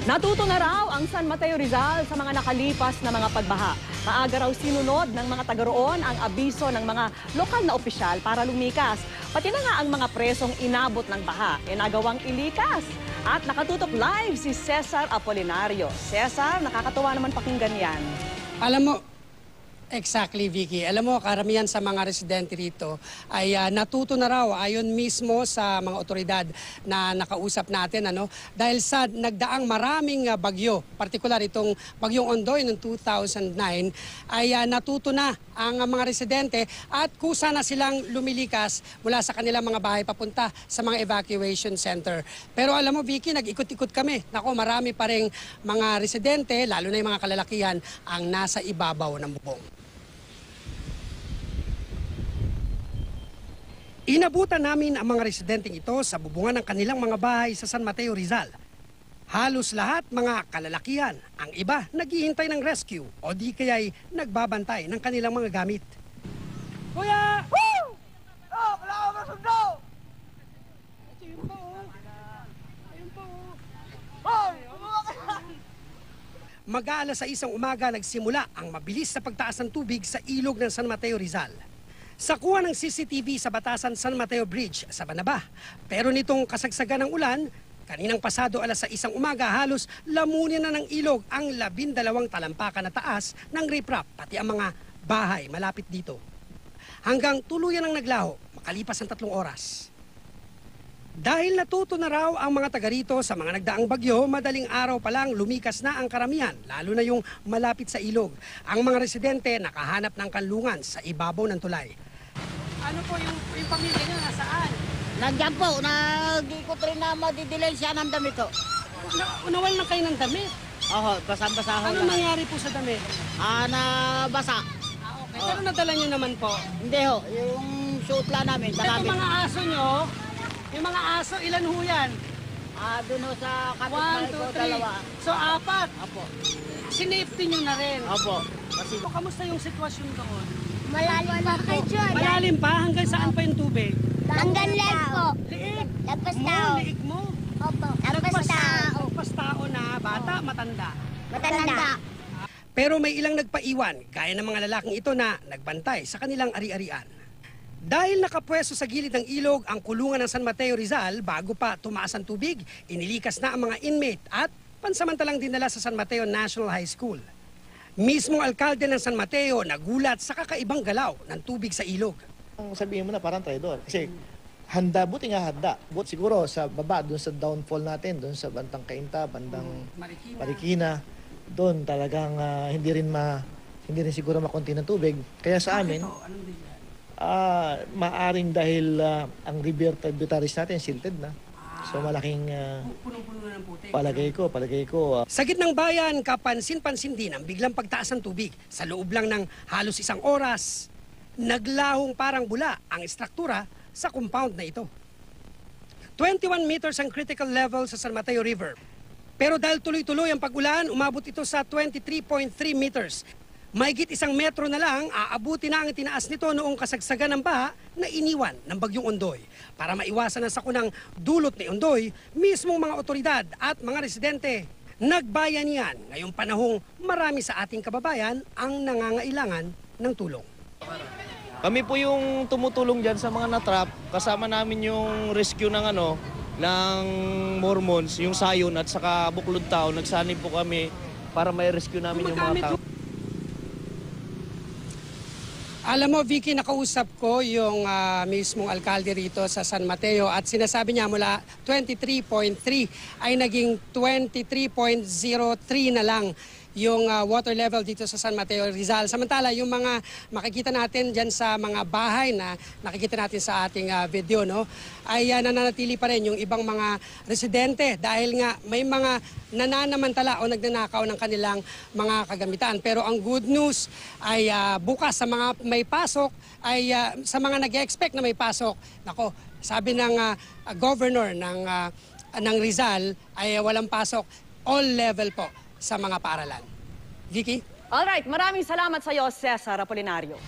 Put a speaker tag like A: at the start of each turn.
A: Natuto na raw ang San Mateo Rizal sa mga nakalipas na mga pagbaha. Maaga raw sinunod ng mga taga roon ang abiso ng mga lokal na opisyal para lumikas. Pati na nga ang mga presong inabot ng baha e nagawang ilikas. At nakatutok live si Cesar Apolinario. Cesar, nakakatuwa naman pakinggan yan.
B: Alam mo, exactly, Vicky. Alam mo, karamihan sa mga residente rito ay natuto na raw ayon mismo sa mga otoridad na nakausap natin. Dahil sa nagdaang maraming bagyo, partikular itong bagyong Ondoy noong 2009, ay natuto na ang mga residente at kusa na silang lumilikas mula sa kanilang mga bahay papunta sa mga evacuation center. Pero alam mo, Vicky, nag-ikot-ikot kami. Nako, marami pa ring mga residente, lalo na yung mga kalalakihan, ang nasa ibabaw ng bubong. Inabutan namin ang mga residenteng ito sa bubungan ng kanilang mga bahay sa San Mateo Rizal. Halos lahat mga kalalakihan, ang iba naghihintay ng rescue o di kaya'y nagbabantay ng kanilang mga gamit. Kuya! Woo!
C: Oh, kailangan mo sundo!
B: Ito yun po, oh. Ayun po, oh.
C: Hoy! Bumaba ka yan!
B: Mag-aalas sa isang umaga nagsimula ang mabilis na pagtaas ng tubig sa ilog ng San Mateo Rizal. Sa kuha ng CCTV sa Batasan San Mateo Bridge sa Banaba. Pero nitong kasagsagan ng ulan, kaninang pasado alas sa isang umaga halos lamunin na ng ilog ang 12 talampakan na taas ng riprap pati ang mga bahay malapit dito. Hanggang tuluyan ang naglaho makalipas ang 3 oras. Dahil natuto na raw ang mga taga rito sa mga nagdaang bagyo, madaling araw pa lang lumikas na ang karamihan, lalo na yung malapit sa ilog. Ang mga residente nakahanap ng kanlungan sa ibabaw ng tulay. Ano po yung pamilya niyo nasaan?
D: Nandiyan po, nag-ikot rin na madidilensya ng damit ho.
B: Unawal na kayo ng damit.
D: Oo, basang-basa ho
B: Ano nangyari po sa damit?
D: Nabasa.
B: Okay. Pero nadala niyo naman po.
D: Hindi ho, yung suit lang namin,
B: Ito
D: marami.
B: mga aso niyo, yung mga aso, ilan ho yan?
D: Doon ho sa
B: 1,
D: kapitbahay ko,
B: 2, 3.
D: dalawa.
B: So, 4.
D: Apo,
B: Sinafety niyo na rin.
D: apo. Kasi
B: So, kamusta yung sitwasyon doon?
E: Malalim pa po.
B: Malalim pa? Hanggang saan pa yung tubig?
E: Hanggang leg po.
B: Liig.
E: Lagpas
B: Mo,
E: tao.
B: liig mo.
E: Opo. Lagpas tao.
B: Lagpas tao na bata, matanda.
E: Matanda.
B: Pero may ilang nagpaiwan, gaya ng mga lalaking ito na nagbantay sa kanilang ari-arian. Dahil nakapwesto sa gilid ng ilog ang kulungan ng San Mateo Rizal, bago pa tumaas ang tubig, inilikas na ang mga inmate at pansamantalang dinala sa San Mateo National High School. Mismong alkalde ng San Mateo nagulat sa kakaibang galaw ng tubig sa ilog.
C: Ang sabihin mo na parang traidor. Kasi handa, buti nga handa. Buti siguro sa baba, doon sa downfall natin, doon sa bandang Cainta, bandang Marikina, doon talagang hindi rin siguro makonti ng tubig. Kaya sa amin, maaring dahil ang river tributaries natin silted na. So malaking
B: Punong-puno na ng putik.
C: palagay ko.
B: Sa gitnang bayan, kapansin-pansin din ang biglang pagtaas ng tubig. Sa loob lang ng halos 1 oras, naglahong parang bula ang estruktura sa compound na ito. 21 meters ang critical level sa San Mateo River. Pero dahil tuloy-tuloy ang pag-ulan, umabot ito sa 23.3 meters. Mahigit 1 metro na lang, aabuti na ang tinaas nito noong kasagsagan ng baha na iniwan ng bagyong Ondoy. Para maiwasan ang sakunang dulot ni Ondoy, mismong mga otoridad at mga residente nagbayanihan ngayong panahong marami sa ating kababayan ang nangangailangan ng tulong.
F: Kami po yung tumutulong diyan sa mga natrap. Kasama namin yung rescue ng ng Mormons, yung Sayon at saka Buklod Town. Nagsanib po kami para may rescue namin yung mga tao.
B: Alam mo, Vicky, nakausap ko yung mismong alkalde rito sa San Mateo at sinasabi niya mula 23.3 ay naging 23.03 na lang yung water level dito sa San Mateo Rizal. Samantala, yung mga makikita natin dyan sa mga bahay na nakikita natin sa ating video, no, ay nananatili pa rin yung ibang mga residente dahil nga may mga nananamantala o nagnanakaw ng kanilang mga kagamitan. Pero ang good news ay bukas sa mga may pasok, ay sa mga nag-expect na may pasok, nako, sabi ng governor ng Rizal ay walang pasok, all level po sa mga paaralan. Vicky?
A: Alright, maraming salamat sa iyo, Cesar Apolinario.